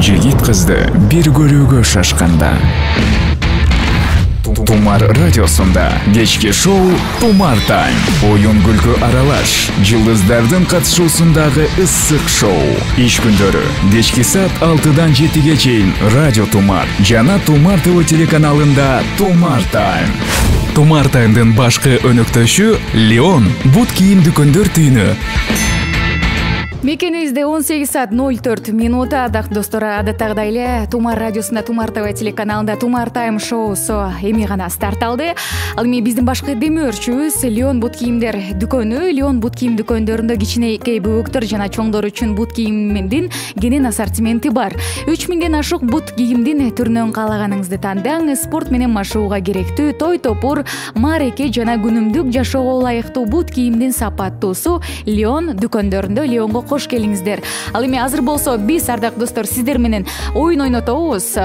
жигит кызды бир көрүүгө шашканда. Тумар радиосунда кечки шоу Тумар Тайм. Оюн күлкү аралаш, жылдыздардын катышуусундагы ысык шоу. Иш күндөрү кечки саат 6-дан 7-ге чейин Радио Тумар жана Тумар ТВ телеканалында Тумар Тайм. Тумар Таймдын башкы өнөктөшү Леон бут кийим дүкөндөр түйүнү. Мекенибизде 18:04. Адак достор, адаттагыдай эле Тумар радиосунда Тумар ТВ телеканалында Тумар Тайм шоусу эми гана старт алды. Ал эми биздин башкы демөөрчүбүз Леон бут кийимдер дүкөнү. Леон бут кийим дүкөндөрүндө кичинекей бөбөктөр жана чоңдор үчүн бут кийимдин кенен ассортименти бар. 3000ден ашык бут кийимдин түрүнөн каалаганыңызды тандаңыз. Спорт менен машыгууга керектүү, той топур, маареке жана күнүмдүк жашоого ылайыктуу бут кийимдин сапаттуусу Леон дүкөндөрүндө. Леонго кош келиңиздер. Ал эми азыр болсо биз ардак достор сиздер менен оюн ойнотобуз.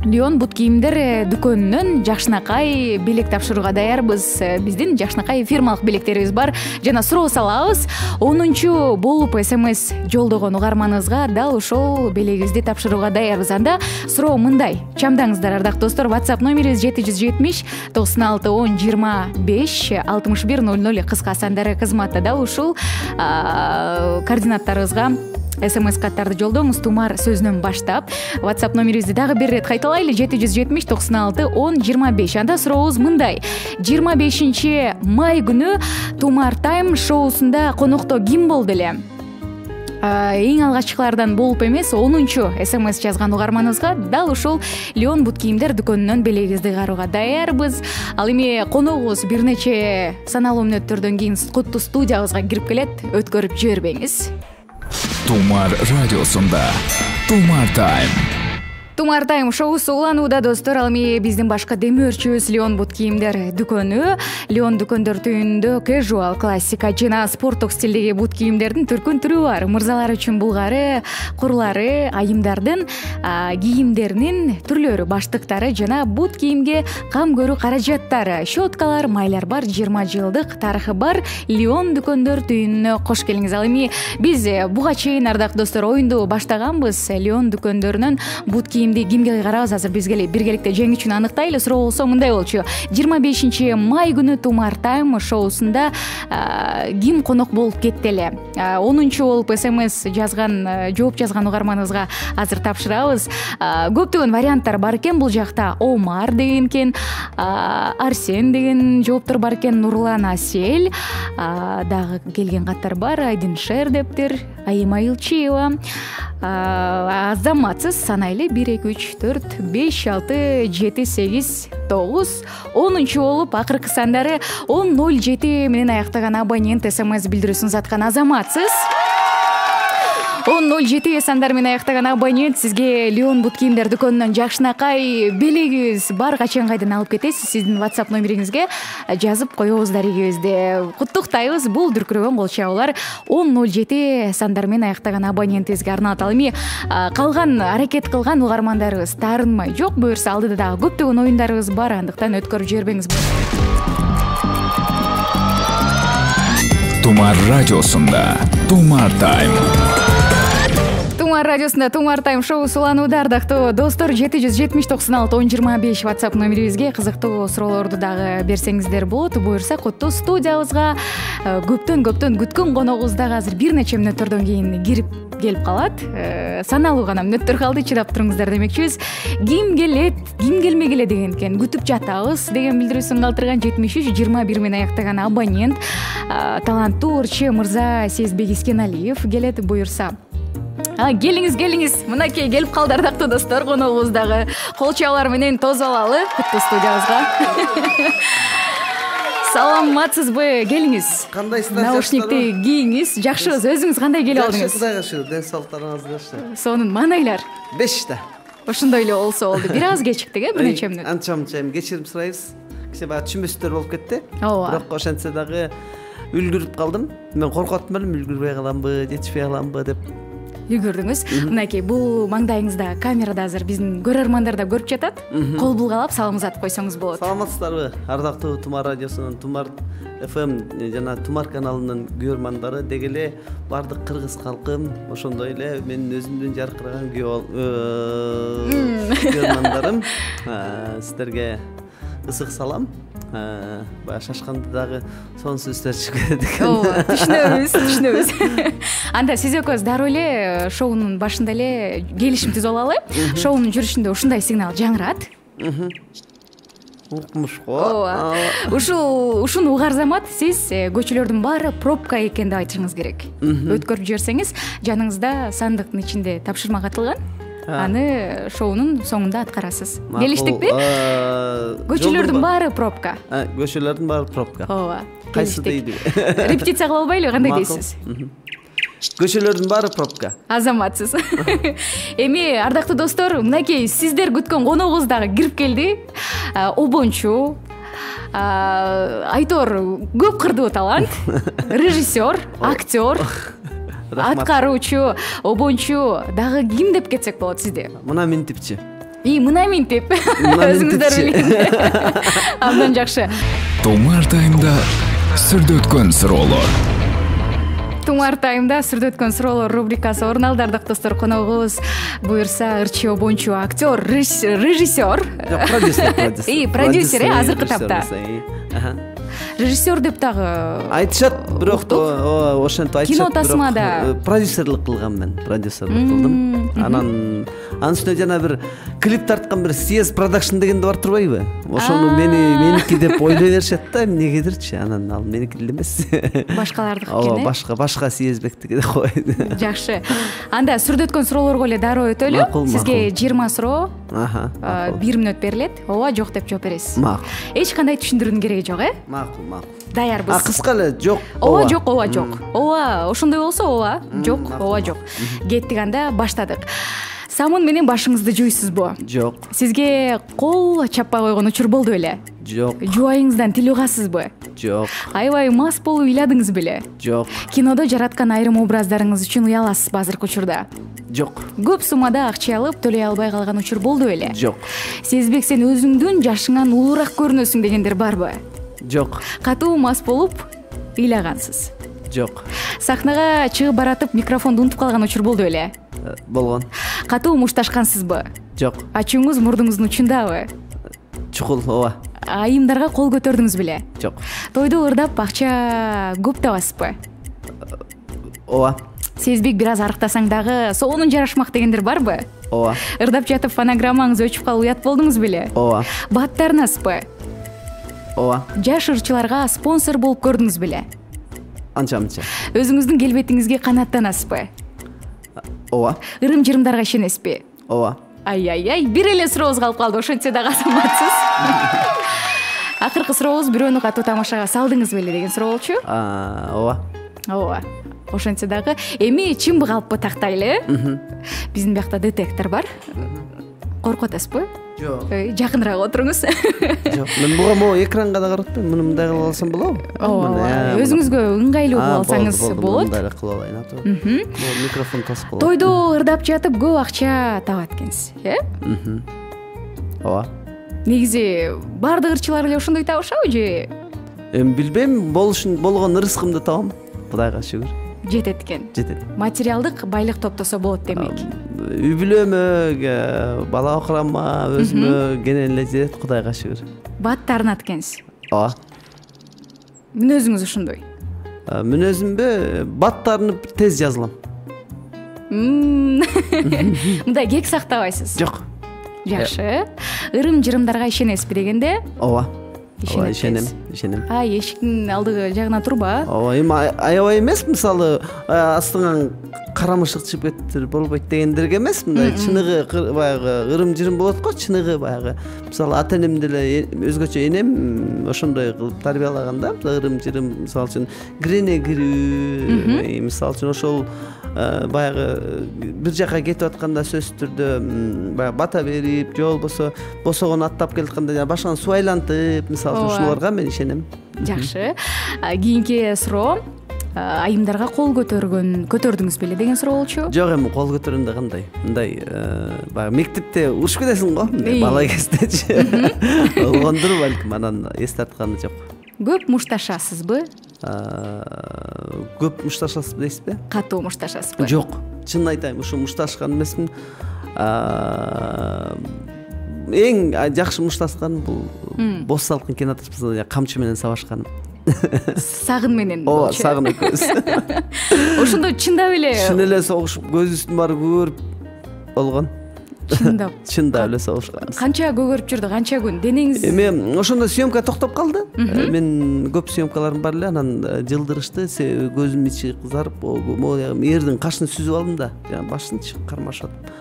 Леон бут кийимдер дүкөнүнөн жакшынакай белек тапшырууга даярбыз. Биздин жакшынакай фирмалык белектерибиз бар жана суроо салабыз. 10 болуп СМС жолдогон угарманыбызга дал ошол белегибизди тапшырууга даярбыз. Анда суроо мындай: чамдаңыздар ардак достор, WhatsApp номерибиз 770 96 10 25 61 00 кыска сандары кызматта. Дал ушул координаттарыбызга СМС каттарды жолдоңуз. Тумар сөзүнөн баштап WhatsApp номерибизди дагы бир ирет кайталайлы: 770 96 10 25. Анда сурообуз мындай: 25 май күнү Тумар Тайм шоусунда конокто ким болду эле? Эң алгачкылардан болуп эмес, 10 СМС жазган угарманыбызга дал ушул Леон бут кийимдер дүкөнүнөн белегибизди карууга даярбыз. Ал эми коногубуз бир нече саналуу мүнөттөрдөн кийин кутту студиябызга кирип келет. Өткөрүп жибербеңиз. Тумар радиосунда Тумар Тайм. Тумар Тайм шоусу уланууда достор. Ал эми биздин башка демөөрчүбүз Леон бут кийимдер дүкөнү. Леон дүкөндөр түйүндө casual, классика жана спорттук стилдеги бут кийимдердин түркүн түрү бар. Мырзалар үчүн булгары, курлары, айымдардын кийимдеринин түрлөрү, баштыктары жана бут кийимге кам көрүү каражаттары, щеткалар, майлар бар. 20 жылдык тарыхы бар Леон дүкөндөр түйүнүнө кош келиңиз. Ал эми биз буга чейин ардак достор оюнду баштаганбыз. Леон дүкөндөрүнөн бут кийимди кимге кайгарабыз? Азыр бизге биргеликте жеңүүчүнү аныктайлы. Суроо болсо мындай болчу: 25 май күнү Тумар Тайм шоусунда ким конок болуп кетти эле? 10 болуп СМС жазган, жооп жазган угарманыбызга азыр тапшырабыз. Көптөгөн варианттар бар экен бул жакта. Омар деген экен, Арсен деген жооптор бар экен, Нурлан, Асель дагы келген каттар бар. Айдын Шер дептир, Айыма Илчиева, Азаматсыз санайлы 1 2 3 4 5 6 7 8 9 10 болуп акыркы сандары 1007 менен аяктаган абонент СМС билдирүүсүн заткан Азаматсыз. 1007 сандар менен аяктаган абонент сизге Леон бут кийимдер дүкөнүнөн жакшынакай белегибиз бар качан кайдан алып кетесиз. Сиздин WhatsApp номериңизге жазып коебуз дарегибизди. Куттуктайбыз. Бул дүркүрөгөн кол чабуулар 1007 сандар менен аяктаган абонентибизге арналат. Ал эми калган аракет кылган угармандарыбыз таарынмай жок, буюрса алдыда дагы көптөгөн оюндарыбыз бар, андыктан өткөрүп жибербеңиз. Тумар радиосунда Тумар Тайм. Тумар радиосунда Тумар Тайм шоусу уланууда ардактуу достор. 770 96 10 25 WhatsApp номерибизге кызыктуу суроолорду дагы берсеңиздер болот. Буюрса кутту студиябызга көптөн күткөн коногубуз дагы азыр бир нече мүнөттөрдөн кийин келип калат. Саналуу гана мүнөттөр калды, чыдап туруңуздар демекчибиз. Ким келет, ким келмегиле деген экен. Күтүп жатабыз деген билдирүүсүн калтырган 73 21 менен аяктаган абонент таланттуу ырчы мырза Сезбек Искеналиев келет. Буюрса келиңиз. Мынакей келип калды ардактуу достор. Коногубуз дагы кол чабуулар менен тосуп алалы кутту студиябызга. Саламатсызбы? Келиңиз. Кандайсыздар? Наушникти кийиңиз. Жакшыбыз. Өзүңүз кандай келип алдыңыз? Жакшы, Кудайга шүгүр. Ден соолуктарыңыз жакшы. Сонун маанайлар. 5-те. Ошондой эле болсо болду. Бир аз кечиктик, бир нече мүнөт. Анча-мунча кечирим сурайбыз. Кичи баа түшүнбөстөр болуп кетти. Ооба. Бирок ошентсе дагы үлгүрүп калдым. Мен коркотуп элем, үлгүрбөй каламбы, жетишпей каламбы деп. үлгүрдүңүз. Мынакей бул маңдайыңызда камерада азыр биздин көрөрмандар да көрүп жатат. Кол булгалап саламатсызат койсоңуз болот. Саламатсыздарбы ардактуу Тумар радиосунун Тумар ФМ жана Тумар каналынын көрөрмандары, деги эле бардык кыргыз калкым, ошондой эле менин өзүмдүн жаркыраган көрөрмандарым, сиздерге ысык салам. Баягы шашканда дагы сонун сөздөр чыгып кетет экен. Ооба, түшүнөбүз. Анда сиз экөөбүз дароо эле шоунун башында эле келишим түзүп алалы. Шоунун жүрүшүндө ушундай сигнал жаңырат. Укмушко. Ооба. Ушуну угар замат сиз көчөлөрдүн баары пробка экен деп айтышыңыз керек. Өткөрүп жиберсеңиз, жаныңызда сандыктын ичинде тапшырма катылган. Аны шоунун соңунда аткарасыз. Келиштикпи? Көчөлөрдүн баары пробка. Көчөлөрдүн баары пробка. Ооба. Кайсы дейди? Репетиция кыла албайлы, кандай дейсиз? Көчөлөрдүн баары пробка. Азаматсыз. Эми ардактуу достор, мынакей сиздер күткөн коногубуз дагы кирип келди. Обончу, Айтор көп кырдуу талант, режиссер, актер, аткаруучу, обончу, дагы ким деп кетсек болот сизде? Мына минтипчи. Мына минтип. Өзүңүздөр билиңиз. Абдан жакшы. Тумар таймда сүрдө өткөн суроолор. Тумар таймда сүрдө өткөн суроолор рубрикасы орун алды. Ардактуу достор, коногубуз буюрса ырчы обончу, актер, режиссер. Продюсер азыркы тапта. Режиссер деп дагы айтышат, бирок ошентип айтышат. Кино тасмада продюсерлик кылгам мен, продюсерлик кылдым. Анан үстүнө жана бир клип тарткан бир CS Production дегенде бар турбайбы? Ошону меники деп ойлой беришет да, эмнегедирчи. Анан ал меники эле эмес. Башкалардыкы экен. Башка CSбектики деп койду. Жакшы. Анда сүрдө өткөн суроолорго эле дароо өтөлү. Сизге 20 суроо, 1 мүнөт берилет. Ооба, жок деп жооп бересиз. Макул. Эч кандай түшүндүрүүнүн кереги жок, Макул. Даярбыз. Кыска эле жок. Ооба, жок. Ооба, ошондой болсо ооба, жок, ооба, жок. Кеттик, анда баштадык. Самын менен башыңызды жуйсузбу? Жок. Сизге кол чаппай койгон учур болду беле? Жок. Жубайыңыздан тил угасызбы? Жок. Аябай мас болуп ыйладыңыз беле? Жок. Кинодо жараткан айрым образдарыңыз үчүн уяласызбы азыркы учурда? Жок. Көп суммада акча алып төлөй албай калган учур болду беле? Жок. Сезбек, сен өзүңдүн жашыңан улуураак көрүнөсүң дегендер барбы? Жок. Катуу мас болуп ыйлагансыз? Жок. Сахнага чыгып баратып микрофонду унутуп калган учур болду беле? Болгон. Катуу мушташкансызбы? Жок. Ачууңуз мурдуңуздун учундабы? Чукул, ооба. Айымдарга кол көтөрдүңүз беле? Жок. Тойдо ырдап акча көп табасызбы? Ооба. Сезбек, бир аз арыктасаң дагы соонун жарашмак дегендер барбы? Ооба. Ырдап жатып фонограммаңыз өчүп калып уят болдуңуз беле? Ооба. Баттарыңызбы? Ооба. Жаш ырчыларга спонсор болуп көрдүңүз беле? Анча-мынча. Өзүңүздүн келбетиңизге канааттанасызбы? Ооба. Ырым-жырымдарга ишенесизби? Ооба. Ай, бир эле сурообуз калып калды, ошентсе дагы азаматсыз. Акыркы сурообуз бирөөнү катуу тамашага салдыңыз беле деген суроо болчу. Ооба. Ошентсе дагы эми чынбы калппы тактайлы. Биздин биякта детектор бар. Коркуп атасызбы? Жок. Жакыныраак отуруңуз. Жок. Мен буга могу экранга да каратпайм. Муну мындай кылып алсам болобу? Ооба. Өзүңүзгө ыңгайлуу кылып алсаңыз болот. Мындай кылып алайын, туура. Микрофон тосуп коет. Тойдо ырдап жатып көп акча табат экенсиз, Ооба. Негизи баардык ырчылар эле ошондой табышабы же? Эми билбейм, болгон ырыскымды табам. Кудайга шүгүр. Жетет экен. Жетет. Материалдык байлык топтосо болот демек. Үй бүлөмө, бала окурама, өзүмө кенен эле жетет, Кудайга шүгүр. Бат тарынат экенсиз. Ооба. Мүнөзүңүз ошондой. Мүнөзүмбү бат тарынып тез жазылам. Мындай кек сактабайсыз? Жок. Жакшы. Ырым-жырымдарга ишенесизби дегенде? Ооба. Ишенем. Эшиктин алдыгы жагына турба? Ооба, эми аябай эмес, мисалы астыңан карамышык чыгып кетти болбойт дегендерге эмес, мындай чыныгы баягы ырым-жырым болот го, чыныгы баягы. Мисалы ата-энем деле өзгөчө энем ошондой кылып тарбиялаганда, ырым-жырым, мисалы үчүн кирене кирүү, мисалы үчүн ошол баягы бир жака кетип атканда сөзсүз түрдө баягы бата берип, же болбосо босогон аттап келатканда жана башынан суу айлантып, мисалы ушуларга мен ишенем. Жакшы. Кийинки суроо. айымдарга кол көтөрдүңүз беле деген суроо болчу. Жок, эми кол көтөргөндө кандай мындай баягы мектепте урушуп кетесиң го, мындай бала кездечи. Болгондур балким, анан эс тартканы жок. Көп мушташасызбы? Көп мушташасызбы дейсизби? Катуу мушташасызбы? Жок, чынын айтайын, ушу мушташкан эмесмин. Эң жакшы мушташкан бул Боз салкын кинотеатрында камчы менен сабашканым. Сагын менен Ооба, болчу. сагын экөөбүз. Ошондо чындап эле. Чын эле согушуп, көзүбүздүн баары көгөрүп болгон. Чындап эле согушканбыз. Канча көгөрүп жүрдү, канча күн? Денеңиз? Эми ошондо съемка токтоп калды. Мен көп съемкаларым бар эле, анан жылдырышты, көзүмдүн ичи кызарып, эрдин кашын сүзүп алдым да, жана башынчы кармашып атып.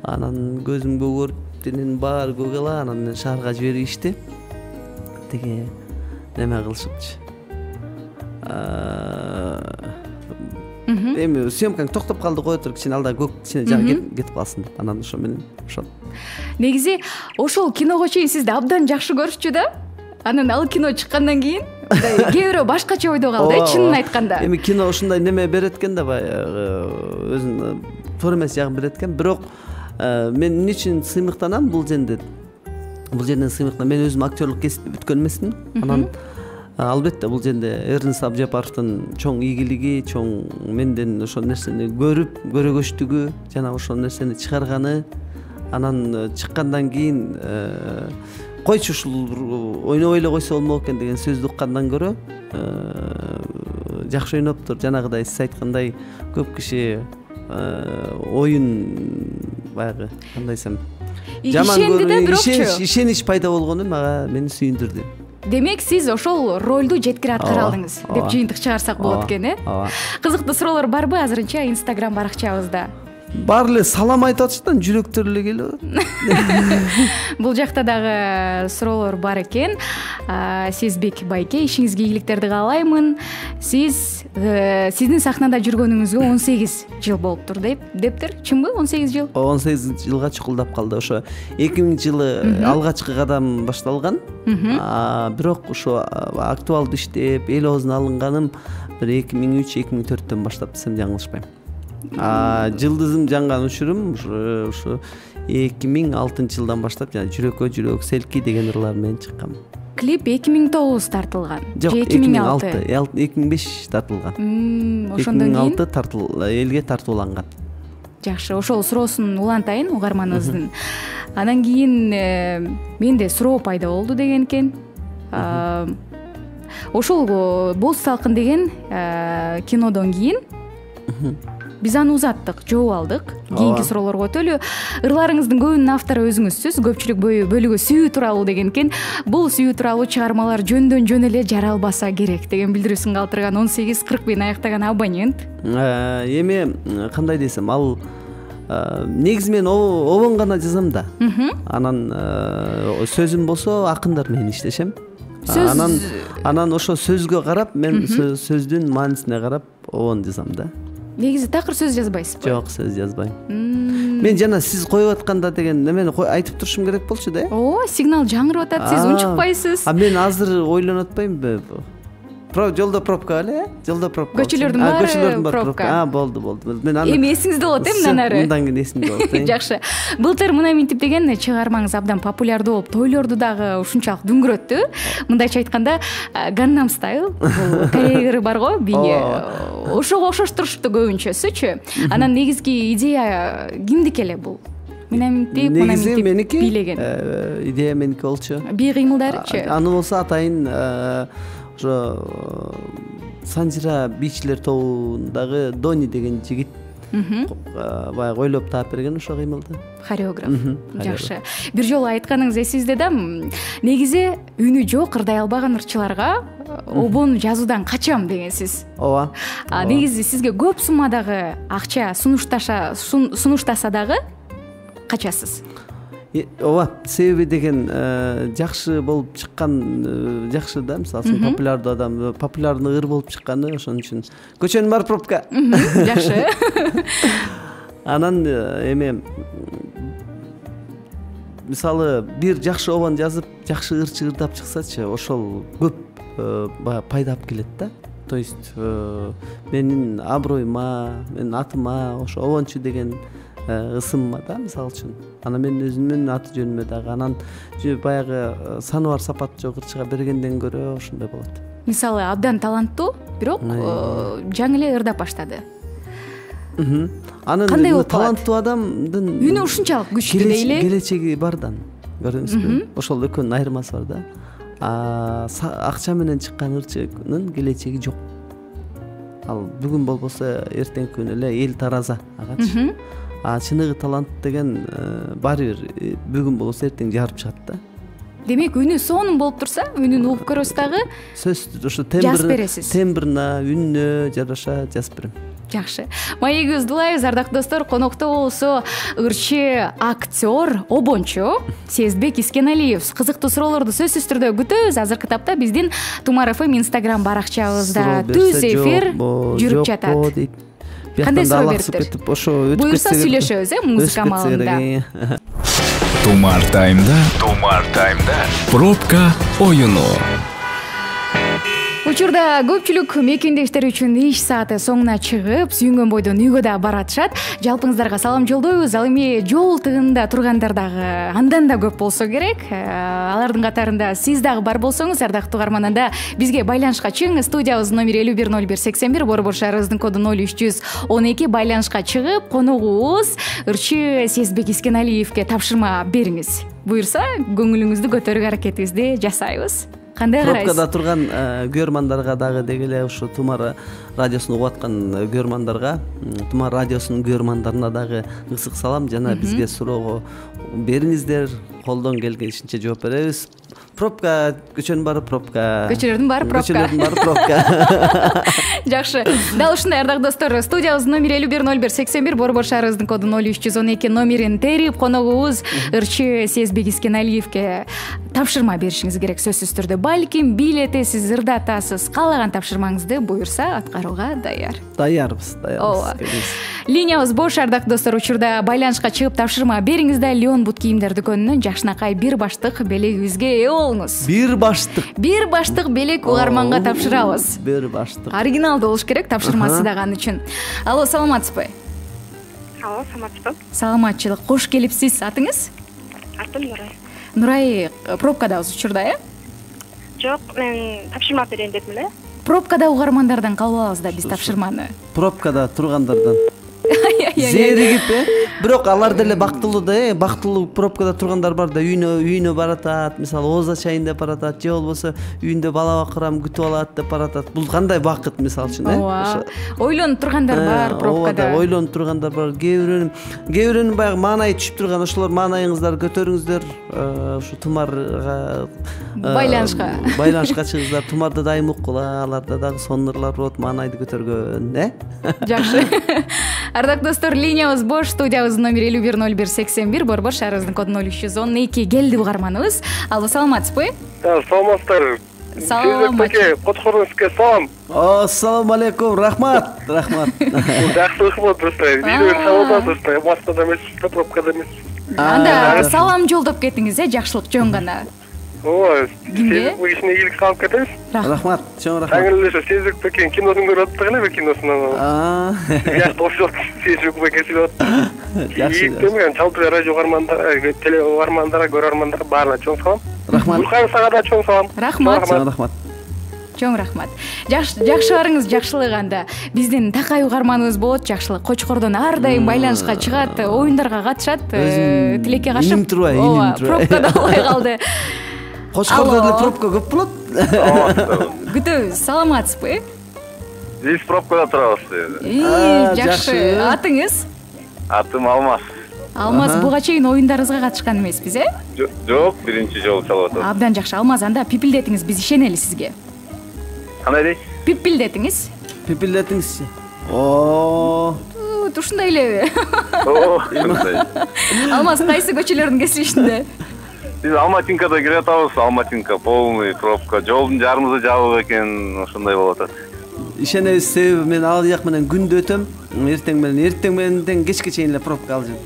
Анан көзүм көгөрүп, дененин баары көгала, анан мен шаарга жиберишти. Теге неме кылышыпчы. Эми съемкаң токтоп калды, кое тур, кичине алда көк кичине жана кетип калсын деп. Анан ошо менен ошол. Негизи ошол киного чейин сизди абдан жакшы көрүшчү да. Анан ал кино чыккандан кийин кээ бирөө башкача ойдо калды, чынын айтканда. Эми кино ушундай неме берет экен да, баягы өзүнүн туура эмес жагын берет экен. Бирок мен эмне үчүн сыймыктанам бул жерде? Бул жерден сыймыктанам. Мен өзүм актерлук кесипти бүткөн эмесмин. Анан албетте бул жерде Эрнест Абжапаровдун чоң ийгилиги, чоң менден ошол нерсени көрүп, көрөгөчтүгү жана ошол нерсени чыгарганы. Анан чыккандан кийин койчу ушул ойнобой эле койсо болмок экен деген сөздү уккандан көрө жакшы ойноптур. Жанагыдай сиз айткандай көп киши оюн баягы кандай десем, ишенди да, бирокчу ишенич пайда болгону мени сүйүндүрдү. Демек сиз ошол ролду жеткире аткара алдыңыз деп жыйынтык чыгарсак болот экен, э? Кызыктуу суроолор барбы азырынча Instagram баракчабызда? Бар эле салам айтып атышты, жүрөктөр эле келип атат. Бул жакта дагы суроолор бар экен. Сезбек байке, ишиңизге ийгиликтерди каалаймын. Сиздин сахнада жүргөнүңүзгө 18 жыл болуптур дептир. Чынбы? 18 жыл? 18 жылга чукулдап калды. Ошо 2000 жылы алгачкы кадам башталган. Бирок ошо актуалдуу иштеп, эл оозуна алынганым бир 2003-2004төн баштап десем жаңылышпайм. Жылдызым жанган учурум ушу 2006 жылдан баштап жана жүрөккө жүрөк, селки деген ырлар менен чыккан. Клип 2009 тартылган. Жок, 2006, 2005 тартылган. Ошондон кийин 2006 элге тартууланган. Жакшы, ошол суроосун улантайын угарманыбыздын. Анан кийин менде суроо пайда болду деген экен. Ошол Боз салкын деген кинодон кийин биз аны узаттык, жооп алдык. Кийинки суроолорго өтөлү. Ырларыңыздын көбүнүн автору өзүңүзсүз, көпчүлүк бөлүгү сүйүү тууралуу деген экен. Бул сүйүү тууралуу чыгармалар жөндөн жөн эле жаралбаса керек деген билдирүүсүн калтырган 18:40 аяктаган абонент. Эми кандай десем, ал негизи мен обон гана жазам да. Анан сөзүм болсо акындар менен иштешем. Анан ошо сөзгө карап, мен сөздүн маанисине карап обон жазам да. Негизи такыр сөз жазбайсызбы? Жок, сөз жазбайм. Мен жана сиз коюп атканда деген немени айтып турушум керек болчу да. Сигнал жаңырып атат, сиз унчукпайсыз. Мен азыр ойлонуп атпаймынбы? Жолдо пробка эле, жолдо пробка. Көчөлөрдүн баары пробка. Болду. Мен аны эми эсиңизде болот, мындан ары. Мындан кийин эсимде болот. Жакшы. Былтыр мына минтип деген чыгармаңыз абдан популярдуу болуп, тойлорду дагы ушунчалык дүңгүрөттү. Мындайча айтканда, Gangnam Style, бул Корея барго, бие. Ошого окшоштурушту көбүнчөсүчү. Анан негизги идея кимдики эле бул? Негизи меники бийлеген. Идея меники болчу. Бий кыймылдарычы. Аны болсо атайын ошо Санжира бийчилер тобундагы Дони деген жигит баягы ойлоп таап берген ошо кыймылды. Хореограф. Жакшы. Бир жолу айтканыңыз эсибизде да, негизи үнү жок, ырдай албаган ырчыларга обон жазуудан качам дегенсиз. Ооба. Негизи сизге көп суммадагы акча сунуштаса дагы качасыз. Ооба, себеби деген жакшы болуп чыккан, жакшы да, мисалы үчүн популярдуу адам, популярный ыр болуп чыкканы, ошон үчүн көчөнүн баары пробка. Жакшы. Анан эми мисалы бир жакшы обон жазып, жакшы ырчы ырдап чыксачы, ошол көп пайда алып келет да. то есть менин аброюма, менин атыма ошо обончу деген ысымыма да, мисалы үчүн. Анан мен өзүмдүн аты жөнүмө дагы анан баягы саны бар сапаты жок ырчыга бергенден көрө ошондой болот. Мисалы абдан таланттуу, бирок жаңы эле ырдап баштады. Анын таланттуу адамдын үнү ушунчалык күчтүү дейли. Келечеги бар да. Көрдүңүзбү? Ошол экөөнүн айырмасы бар да. Акча менен чыккан ырчынын келечеги жок. Ал бүгүн болбосо эртеңки күнү эле эл тараза агачы. Чыныгы талант деген баары бир бүгүн болбосо эртең жарып чыгат да. Демек үнү сонун болуп турса, үнүн угуп көрөсүз дагы. Сөзсүз ошо тембрине, үнүнө жараша жазып берем. Жакшы. Маегибизди улайбыз, ардактуу достор. Конокто болсо ырчы, актер, обончу Сезбек Искеналиев. Кызыктуу суроолорду сөзсүз түрдө күтөбүз. Азыркы тапта биздин Тумар ФМ Instagram баракчабызда түз эфир жүрүп жатат. Кандай суроо бериптир? Буюрса сүйлөшөбүз, музыка маалында. Тумар таймда пробка оюну. Учурда көпчүлүк мекендештер үчүн иш сааты соңуна чыгып, сүйүнгөн бойдон үйгө да баратышат. Жалпыңыздарга салам жолдойбуз. Ал эми жол тыгында тургандар дагы андан да көп болсо керек. Алардын катарында сиз дагы бар болсоңуз, ардактуу угарман, бизге байланышка чыгыңыз. Студиябыздын номери 510181, Борбор шаарыбыздын коду 0312. Байланышка чыгып, коногубуз ырчы Сезбек Искеналиевке тапшырма бериңиз. Буюрса, көңүлүңүздү көтөрүүгө аракетибизди жасайбыз. Кандай карайсыз? Пробкада турган көрмандарга дагы дегеле ушу Тумар радиосун угуп аткан көрмандарга, Тумар радиосунун көрмандарына дагы ысык салам. Жана бизге суроого бериңиздер, колдон келгенче жооп беребиз. Пробка, көчөнүн баары пробка. Көчөлөрдүн баары пробка. Жакшы. Дал ушундай ардактуу достор, студиябыздын номери 510181, Борбор шаарыбыздын коду 0312 номерин терип, коногубуз ырчы Сезбек Искеналиевке тапшырма беришиңиз керек сөзсүз түрдө. Балким билетесиз, ырдатасыз, каалаган тапшырмаңызды буюрса аткарууга даярбыз. Линиябыз бош, ардактуу достор. Учурда байланышка чыгып тапшырма бериңиз да Леон бут кийимдер дүкөнүнөн жакшынакай бир баштык белегибизге ээ болуңуз. Бир баштык белек угарманга тапшырабыз. Бир баштык. Оригиналдуу болуш керек, тапшырмасы дагы аны үчүн. Алло, саламатсызбы? Алло, саламатсызбы? Саламатчылык. Кош келипсиз. Атыңыз? Атым Нурай. Нурай, пробкадабыз учурда, Жок, мен тапшырма берейин дедим эле. Пробкада угармандардан кабыл алабыз да биз тапшырманы. Пробкада тургандардан. Зеригип, бирок алар деле бактылуу да, бактылуу пробкада тургандар бар да, үйүнө баратат, мисалы Оза чайын деп баратат, же болбосо үйүндө бала бакырам күтүп алат деп баратат. Бул кандай бакыт мисалы үчүн, Ооба. Ойлонуп тургандар бар пробкада. Ооба, ойлонуп тургандар бар. Кээ баягы маанайы түшүп турган, ошолор маанайыңыздарды көтөрүңүздөр, ушу Тумарга байланышка чыгыңыздар. Тумарды дайым уккула, аларда дагы сонун ырлар болот, маанайды көтөргөн, Жакшы. Ардактуу достор, линиябыз бош, студиябыздын номери 510181, Борбор шаарыбыздын коду 0312. Келди угарманыбыз. Алло, саламатсызбы? Саламатсыздар. Сезбек Коткоруңузга салам. Ассаламу алейкум, рахмат. Жакшылык болот достор. Видеону саламатсыздар. Москвада эмес, пробкада эмес. Анда салам жолдоп кетиңиз, жакшылык жөн гана. Ооба. Кимге? Бул ишине ийгилик калып кетебиз. Рахмат, чоң рахмат. Таңыл эле Сезбек бекен киносун көрүп аттык эле киносунан. Жакшы окшоп, Сезбек бекен сүйлөп. Жакшы. Мен чалпы радио угармандары, теле угармандары, көрөрмандар баарына чоң салам. Рахмат. Бурхан сага да чоң салам. Рахмат. Чоң рахмат. Жакшы барыңыз, жакшылык анда. Биздин такай угарманыбыз болот, жакшылык. Кочкордон ар дайым байланышка чыгат, оюндарга катышат, тилекке кашып. Ооба, пробкада болбой калды. Кочкордо деле пробка көп болот. Күтөбүз. Саламатсызбы? Биз пробкада турабыз. Жакшы. Атыңыз? Атым Алмаз. Алмаз, буга чейин оюндарыңызга катышкан эмеспиз, Жок, биринчи жолу чалып атат. Абдан жакшы. Алмаз, анда пипилдетиңиз, биз ишенели сизге. Кандай дейсиз? Пипилдетиңиз. Ушундай элеби? Алмаз, кайсы көчөлөрдүн кесилишинде? Биз Алматинкада кире атабыз. Алматинка полный пробка. Жолдун жарымы жабык экен, ошондой болуп атат. Ишенебиз, себеби мен ал жак менен күндө өтөм. Эртең менен кечке чейин эле пробка алып жүрөм.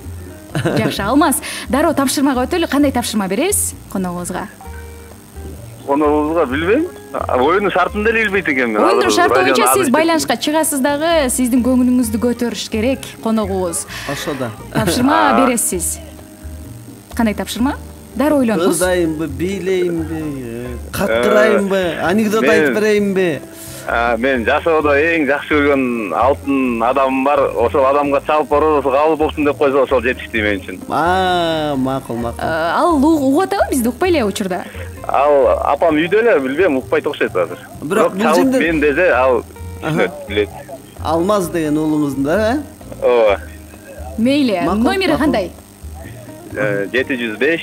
Жакшы, Алмаз, дароо тапшырмага өтөлү. Кандай тапшырма бересиз коногубузга? Коногубузга билбейм. Оюндун шартын деле билбейт экенмин. Оюндун шарты боюнча сиз байланышка чыгасыз дагы, сиздин көңүлүңүздү көтөрүш керек коногубуз. Ошо да. Тапшырма бересиз. Кандай тапшырма? Дароо ойлонуңуз. Ырдайымбы, бийлейимби, какырайымбы, анекдот айтып берейимби? Мен жашоодо эң жакшы көргөн алтын адамым бар. Ошол адамга чалып барып, кабыл болсун деп койсо, ошол жетишти мен үчүн. Макул. Ал угуп атабы, бизди укпай эле учурда? Ал апам үйдө эле, билбейм, укпайт окшойт азыр. Бирок чалып мен десе, ал билет. Алмаз деген уулуңуздун да, Ооба. Мейли, номери кандай? 705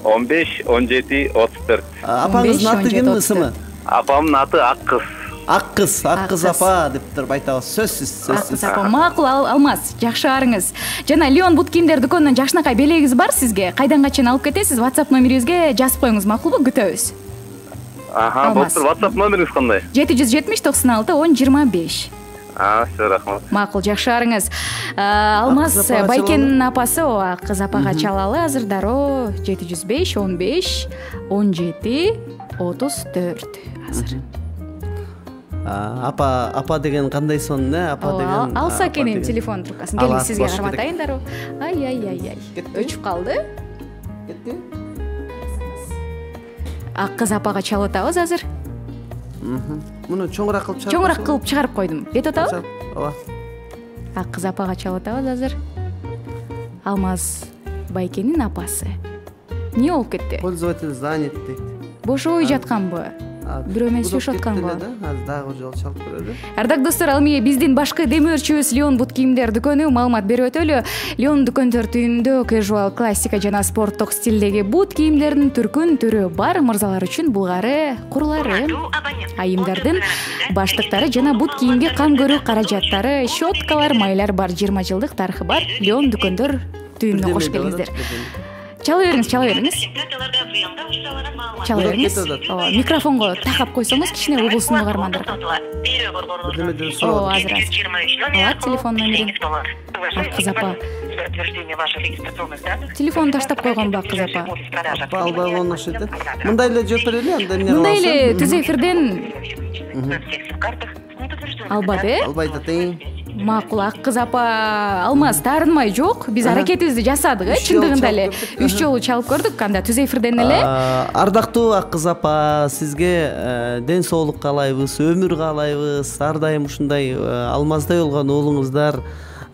15 17 34. Апаңыздын аты ким, ысымы? Апамдын аты Аккыз. Аккыз апа деп туруп айтабыз. Сөзсүз. Аккыз апа, макул, Алмаз, жакшы арыңыз. Жана Леон бут кийимдер дүкөнүнөн жакшынакай белегиңиз бар сизге? Кайданга чейин алып кетесиз? WhatsApp номерибизге жазып коюңуз, макулбу? Күтөбүз. Болуптур. WhatsApp номериңиз кандай? 770 96 10 25. Все, рахмат. Макул, жакшы арыңыз. Алмаз Байкенин апасы, Аккыз апага чалалы азыр дароо 705 15 17 34 азыр. Апа деген кандай сон, апа деген? Алса экенем телефон трубкасын. Келиңиз сизге карматайын дароо. Ай. Өчүп калды. Кетти? Аккыз апага чалып атабыз азыр. Муну чоңураак кылып чыгарып. Чоңураак кылып чыгарып койдум. Кетип атабы? Ооба. Аккыз апага чалып атабыз азыр. Алмаз Байкенин апасы. Эмне болуп кетти? Пользователь занят дейт. Бошой жатканбы? Бирөө менен сүйлөшүп атканбы? Азыр дагы жол чалып көрөлү. Ардак достор, ал эмне биздин башкы демөөрчүбүз Леон бут кийимдер дүкөнү маалымат берип өтөлү. Леон дүкөндөр түйүндө casual, классика жана спорттук стилдеги бут кийимдердин түркүн түрү бар. Мырзалар үчүн булгары, курлары, айымдардын баштыктары жана бут кийимге кам көрүү каражаттары, щеткалар, майлар бар. 20 жылдык тарыхы бар. Леон дүкөндөр түйүнүнө кош келиңиздер. Чала бериңиз. Микрофонго такап койсоңуз кичине угулсун угармандарга. Азыр. Телефон номерин. Аккыз апа. Телефон таштап койгонбу Аккыз апа? Албай окшойт. Мындай эле жооп берели, анда эмне кыласың? Мындай эле түз эфирден албады, Албайт атайын. Макул, Аккыз апа, Алмаз таарынмай жок. Биз аракетибизди жасадык, чындыгында эле 3 жолу чалып көрдүк, анда түз эфирден эле. Ардактуу Аккыз апа, сизге ден соолук каалайбыз, өмүр каалайбыз. Ар дайым ушундай алмаздай болгон уулуңуздар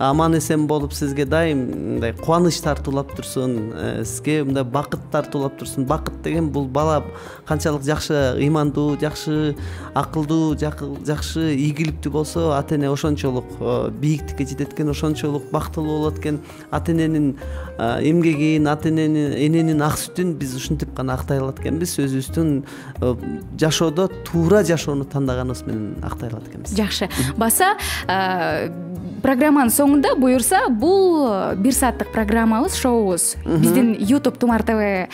аман эсен болуп, сизге дайым мындай кубаныч тартуулап турсун, сизге мындай бакыт тартуулап турсун. Бакыт деген бул бала канчалык жакшы ыймандуу, жакшы акылдуу, жакшы ийгиликтүү болсо, ата эне ошончолук бийиктикке жетет экен, ошончолук бактылуу болот экен. Ата эненин эмгегин, ата эненин ак сүтүн биз ушинтип гана актай алат экенбиз. Өзүбүздүн жашоодо туура жашоону тандаганыбыз менен актай алат экенбиз. Жакшы. Баса программанын соңунда буюрса, бул 1 сааттык программабыз, шоубуз биздин YouTube Тумар ТВ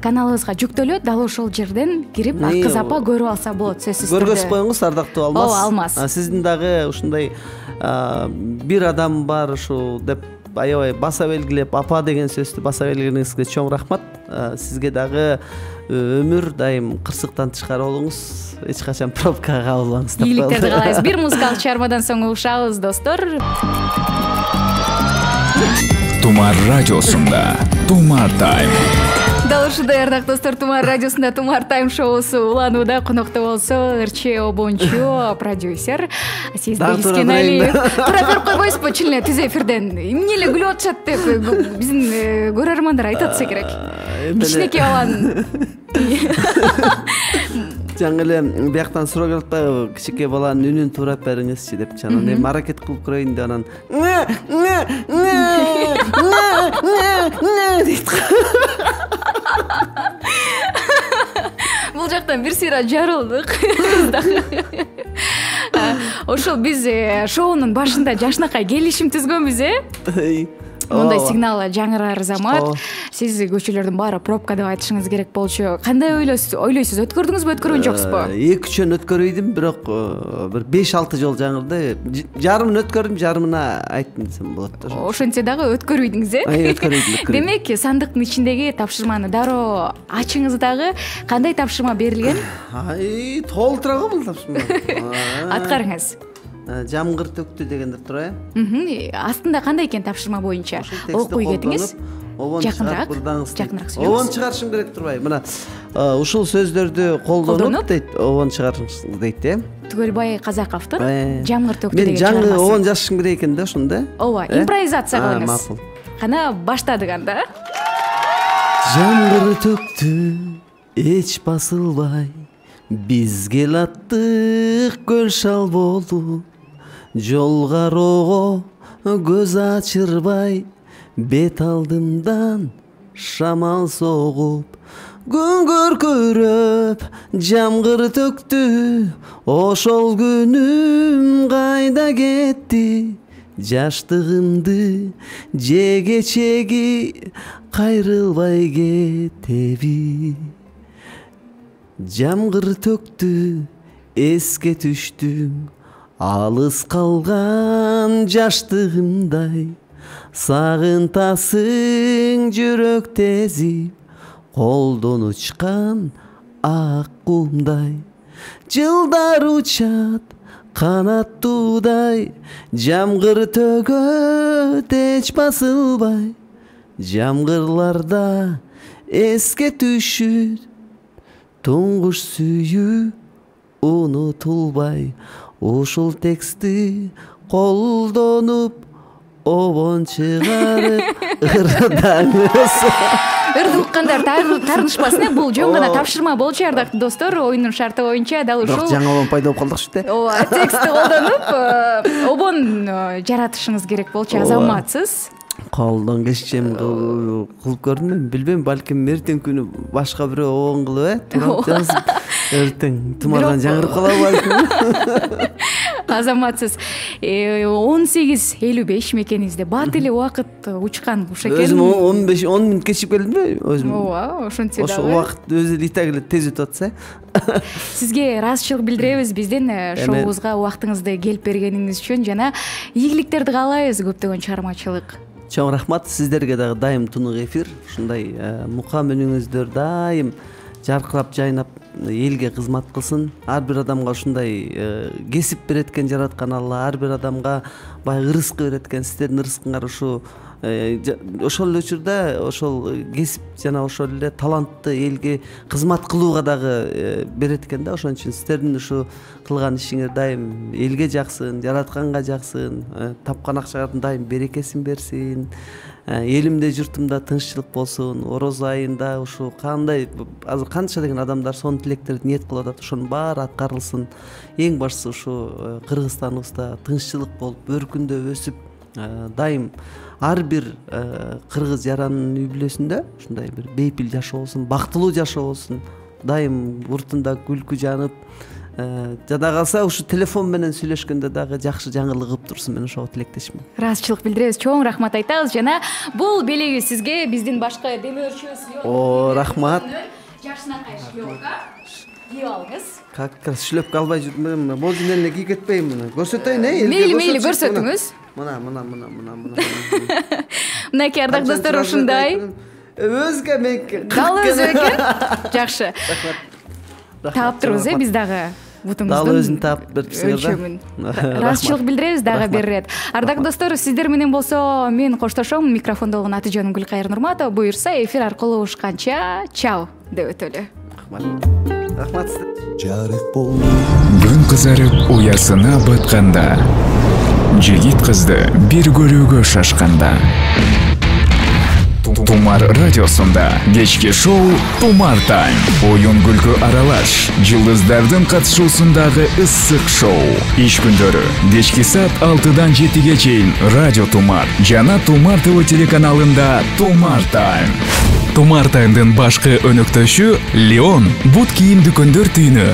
каналыбызга жүктөлөт. Дал ошол жерден кирип Аккыз апа көрүп алса болот, сөзсүз түрдө. Көргөзүп коюңуз, ардактуу Алмаз. Ооба, Алмаз. Сиздин дагы ушундай бир адам бар ушу деп аябай баса белгилеп, апа деген сөздү баса белгилегениңизге чоң рахмат. Сизге дагы өмүр дайым кырсыктан тышкары болуңуз. Эч качан пробкага кабылбаңыз. Ийгиликтерди каалайбыз. Бир музыкалык чыгармадан соң угушабыз, достор. Тумар радиосунда Тумар Тайм. Дал ушундай, ардактуу достор, Тумар радиосунда Тумар Тайм шоусу уланууда. Конокто болсо Ырче Обончу, продюсер Асиз Белискеналиев. Тура берип койбойсузбу чын эле түз эфирден? Эмне эле күлүп атышат деп биздин көрөрмандар айтып атса керек. Кичинекей баланын жаңы эле бияктан суроо келип атпайбы, кичинекей баланын үнүн туурап бериңизчи деп. Анан эми аракет кылып көрөйүн деп анан дейт. Бул жактан бир сыйра жарылдык. Ошол биз шоунун башында жакшынакай келишим түзгөнбүз, мындай сигнал жаңырар замат сиз көчөлөрдүн баары пробка деп айтышыңыз керек болчу. Кандай ойлойсуз? Өткөрдүңүзбү, өткөргөн жоксузбу? 2-3 өткөрбөйдүм, бирок бир 5-6 жол жаңырды. Жарымын өткөрдүм, жарымына айттым десем болот да. Ошентсе дагы өткөрбөйдүңүз, Өткөрбөйдүм. Демек, сандыктын ичиндеги тапшырманы дароо ачыңыз дагы. Кандай тапшырма берилген? Толтура го бул тапшырма. Аткарыңыз. Жамгыр төктү дегендер тура. Астында кандай экен тапшырма боюнча? Окуй кетиңиз. Жакыныраак сөйлөйүңүз. Обон чыгарышым керек турбайбы? Мына ушул сөздөрдү колдонуп дейт, обон чыгарышыңыз дейт, Түгөлбай Казаковдун жамгыр төктү Мен деген жаңы обон жазышым керек экен да ошондо. Ооба, импровизация кылыңыз. Макул. Кана баштадык анда. Жамгыр төктү, эч басылбай, биз келаттык көл шал болуп, жол кароого көз ачырбай, бет алдымдан шамал согуп, күн көркөрөп жамгыр төктү, ошол күнүм кайда кетти, жаштыгымды же кечеги кайрылбай кетеби. Жамгыр төктү, эске түштүм, алыс калган жаштыгымдай, сагынтасың жүрөк тезип, колдон учкан ак кумдай. Жылдар учат канаттуудай, жамгыр төгөт эч басылбай, жамгырларда эске түшүт, туңгуш сүйүү унутулбай. Ушул текстти колдонуп, обон чыгарып ырдаңыз. Ырды уккандар таарынышпасын, бул жөн гана тапшырма болчу, ардактуу достор. Оюндун шарты боюнча дал ушул. Бирок жаңы обон пайда болуп калдык шүтө. Ооба, текстти колдонуп, обон жаратышыңыз керек болчу, азаматсыз. Колдон кеччем кылып көрдүм, билбейм, балким эртең күнү башка бирөө обон кылып, туруп жазып, эртең тумардан жаңырып калабы балким. Азаматсыз. 18:55 мекенибизде бат эле убакыт учкан куш экен. Өзүм 10 мүнөт кечип келдимби өзүм? Ооба, ошентсе дагы. Ошол убакыт өзү эле итак эле тез өтүп атса. Сизге ыраазычылык билдиребиз биздин шоубузга убактыңызды келип бергениңиз үчүн жана ийгиликтерди каалайбыз, көптөгөн чыгармачылык. Чоң рахмат, сиздерге дагы дайым тунук эфир, ушундай мукам үнүңүздөр дайым жаркырап жайнап элге кызмат кылсын. Ар бир адамга ушундай кесип береткен жараткан Алла, ар бир адамга баягы ырызкы береткен. Сиздердин ырызкыңар ошол эле учурда ошол кесип жана ошол эле талантты элге кызмат кылууга дагы берет экен да. Ошон үчүн сиздердин ушу кылган ишиңер дайым элге жаксын, жаратканга жаксын, тапкан акчаңардын дайым берекесин берсин. Элимде, журтумда тынччылык болсун. Орозо айында ушу кандай азыр канча деген адамдар сонун тилектерди ниет кылып атат, ошонун баары аткарылсын. Эң башкысы ушу Кыргызстаныбызда тынччылык болуп, өркүндөп өсүп, дайым ар бир кыргыз жаранын үй бүлөсүндө ушундай бир бейпил жашоо болсун, бактылуу жашоо болсун. Дайым уртунда күлкү жанып, жада калса ушу телефон менен сүйлөшкөндө дагы жакшы жаңылык кылып турсун. Мен ошого тилектешмин. Ыраазычылык билдиребиз, чоң рахмат айтабыз. Жана бул белеги сизге биздин башкы демөөрчүбүз. Рахмат. Жакшынакай шлёпка. Кийип алыңыз. Как раз шлёпка албай жүрмөм. Болжун эле кийип кетпейм муну. Көрсөтөйүн, элге. Мейли көрсөтүңүз. Мына. Мынакей ардактуу достор, ушундай. Өзгө меники. Дал өзү экен. Жакшы. Таап турбуз, биз дагы бутуңуздун. Дал өзүн таап берипсиңер да. Ыраазычылык билдиребиз дагы бир ирет. Ардактуу достор, сиздер менен болсо мен коштошом. Микрофондо болгон Атыжан Гүлкайыр Нурматова. Буюрса эфир аркылуу угушканча чао деп өтөлү. Рахмат. Күн кызарып уясына батканда, жигит кызды бир көрүүгө шашканда, Тумар радиосунда кечки шоу Тумар Тайм. Оюн күлкү аралаш, жылдыздардын катышуусундагы ысык шоу. Иш күндөрү кечки саат 6-дан 7-ге чейин Радио Тумар жана Тумар ТВ телеканалында Тумар Тайм. Тумар Таймдын башкы өнөктөшү Леон бут кийим дүкөндөр түйүнү.